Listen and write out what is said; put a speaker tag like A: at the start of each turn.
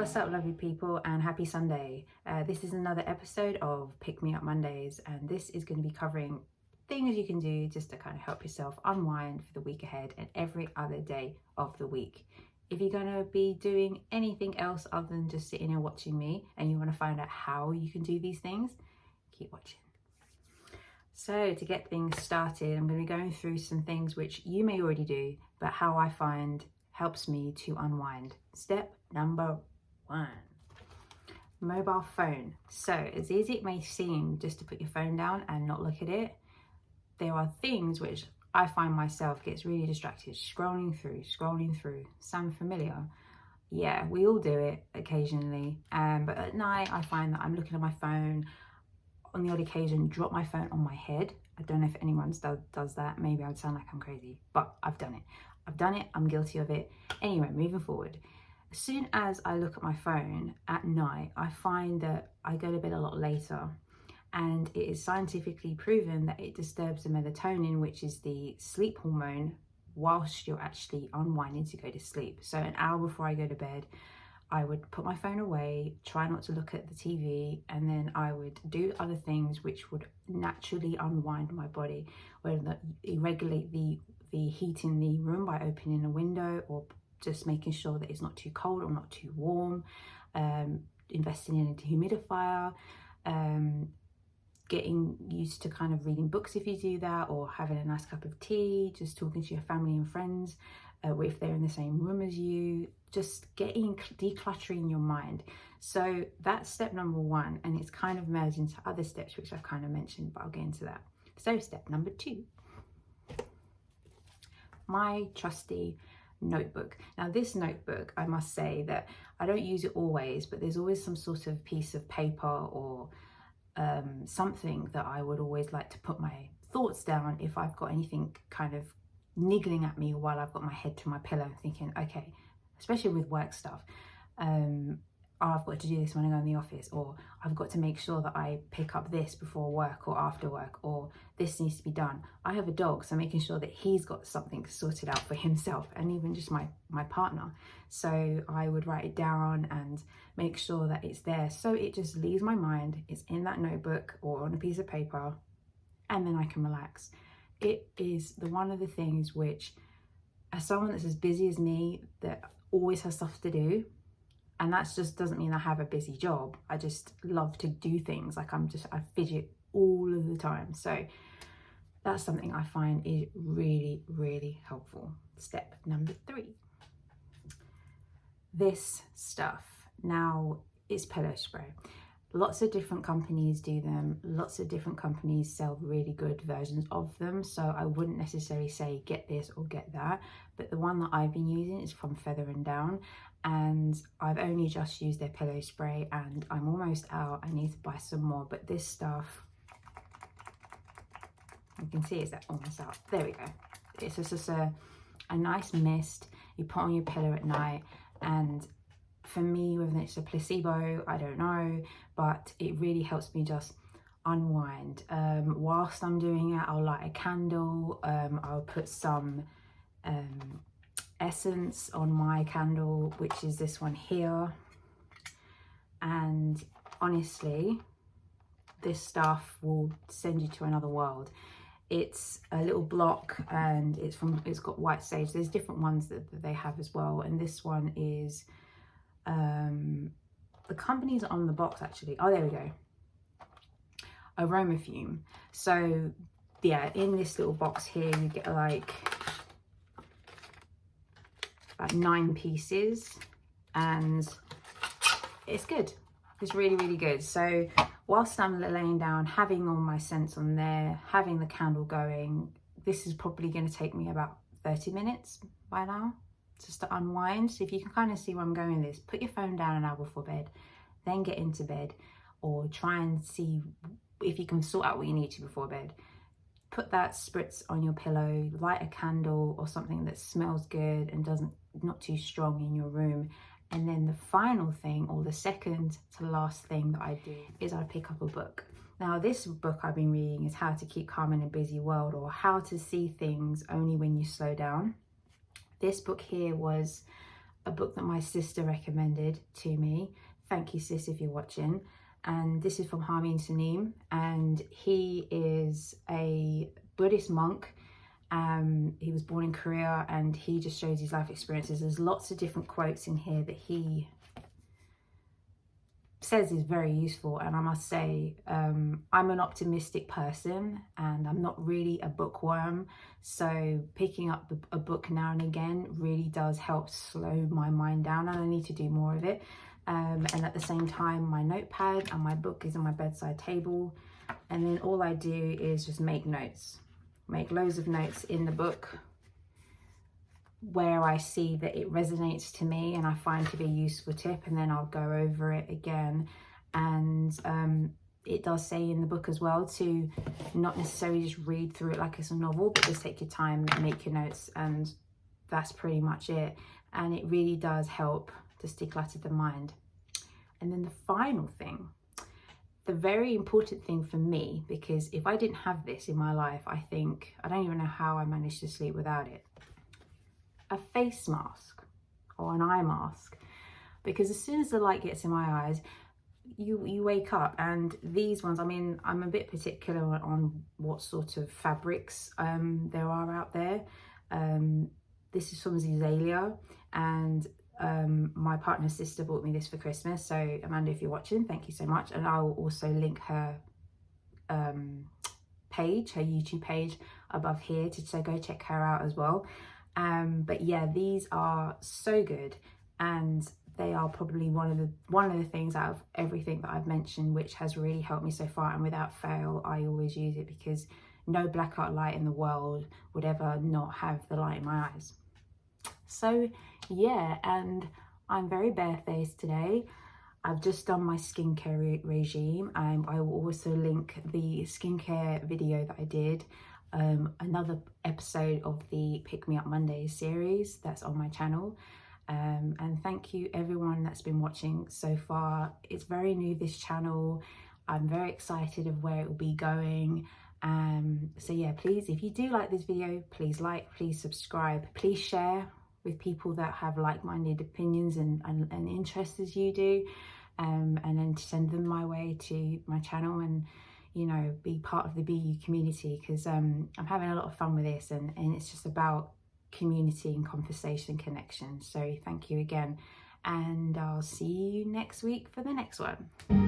A: What's up, lovely people, and happy Sunday. This is another episode of Pick Me Up Mondays, and this is going to be covering things you can do just to kind of help yourself unwind for the week ahead and every other day of the week. If you're going to be doing anything else other than just sitting and watching me, and you want to find out how you can do these things, keep watching. So to get things started, I'm going to be going through some things which you may already do, but how I find helps me to unwind. Step number 1, mobile phone. So as easy as it may seem just to put your phone down and not look at it, there are things which I find myself gets really distracted, scrolling through. Sound familiar? Yeah, we all do it occasionally, but at night I find that I'm looking at my phone. On the odd occasion, drop my phone on my head. I don't know if anyone does that. Maybe I would sound like I'm crazy, but I've done it. I'm guilty of it. Anyway, moving forward. As soon as I look at my phone at night, I find that I go to bed a lot later, and it is scientifically proven that it disturbs the melatonin, which is the sleep hormone, whilst you're actually unwinding to go to sleep. So an hour before I go to bed, I would put my phone away, try not to look at the TV, and then I would do other things which would naturally unwind my body, whether you regulate the heat in the room by opening a window, or just making sure that it's not too cold or not too warm, investing in a dehumidifier, getting used to kind of reading books if you do that, or having a nice cup of tea, just talking to your family and friends if they're in the same room as you, just decluttering your mind. So that's step number 1, and it's kind of merged into other steps which I've kind of mentioned, but I'll get into that. So step number 2, my trusty notebook. Now this notebook, I must say that I don't use it always, but there's always some sort of piece of paper or something that I would always like to put my thoughts down if I've got anything kind of niggling at me while I've got my head to my pillow, thinking, okay, especially with work stuff, oh, I've got to do this when I go in the office, or I've got to make sure that I pick up this before work or after work, or this needs to be done. I have a dog, so making sure that he's got something sorted out for himself, and even just my partner. So I would write it down and make sure that it's there, so it just leaves my mind, it's in that notebook or on a piece of paper, and then I can relax. It is one of the things which, as someone that's as busy as me, that always has stuff to do, and that just doesn't mean I have a busy job. I just love to do things. Like I fidget all of the time. So that's something I find is really, really helpful. Step number 3, this stuff. Now it's pillow spray. Lots of different companies do them. Lots of different companies sell really good versions of them. So I wouldn't necessarily say get this or get that, but the one that I've been using is from Feather and Down, and I've only just used their pillow spray and I'm almost out. I need to buy some more, but this stuff, you can see it's almost out. There we go. It's just a nice mist you put on your pillow at night, and for me, whether it's a placebo, I don't know, but it really helps me just unwind. Whilst I'm doing it, I'll light a candle, I'll put some essence on my candle, which is this one here, and honestly, this stuff will send you to another world. It's a little block, and it's got white sage. There's different ones that they have as well, and this one is the company's on the box actually. Oh, there we go. Aroma Fume. So yeah, in this little box here you get like about 9 pieces, and it's good. It's really, really good. So whilst I'm laying down, having all my scents on there, having the candle going, this is probably going to take me about 30 minutes by now just to unwind. So if you can kind of see where I'm going with this, put your phone down an hour before bed, then get into bed, or try and see if you can sort out what you need to before bed. Put that spritz on your pillow, light a candle or something that smells good and not too strong in your room. And then the final thing, or the second to last thing that I do, is I pick up a book. Now this book I've been reading is How to Keep Calm in a Busy World, or How to See Things Only When You Slow Down. This book here was a book that my sister recommended to me. Thank you, sis, if you're watching. And this is from Harmeen Saneem, and he is a Buddhist monk. He was born in Korea, and he just shows his life experiences. There's lots of different quotes in here that he says is very useful, and I must say, I'm an optimistic person and I'm not really a bookworm, so picking up a book now and again really does help slow my mind down, and I need to do more of it. And at the same time, my notepad and my book is on my bedside table, and then all I do is just make notes, make loads of notes in the book where I see that it resonates to me and I find to be a useful tip, and then I'll go over it again. And it does say in the book as well to not necessarily just read through it like it's a novel, but just take your time and make your notes, and that's pretty much it. And it really does help to declutter the mind. And then the final thing, the very important thing for me, because if I didn't have this in my life, I don't even know how I managed to sleep without it. A face mask or an eye mask, because as soon as the light gets in my eyes, you wake up. And these ones, I mean, I'm a bit particular on what sort of fabrics there are out there. This is from Zizalia, and my partner's sister bought me this for Christmas, so Amanda, if you're watching, thank you so much. And I will also link her page, her YouTube page above here, so go check her out as well. But yeah, these are so good, and they are probably one of the things out of everything that I've mentioned which has really helped me so far, and without fail I always use it, because no blackout light in the world would ever not have the light in my eyes. So yeah, and I'm very barefaced today. I've just done my skincare regime. I will also link the skincare video that I did, another episode of the Pick Me Up Mondays series that's on my channel. And thank you everyone that's been watching so far. It's very new, this channel. I'm very excited of where it will be going. So yeah, please, if you do like this video, please like, please subscribe, please share with people that have like-minded opinions and interests as you do, and then send them my way to my channel, and you know, be part of the BU community, because I'm having a lot of fun with this, and it's just about community and conversation connection. So thank you again, and I'll see you next week for the next one.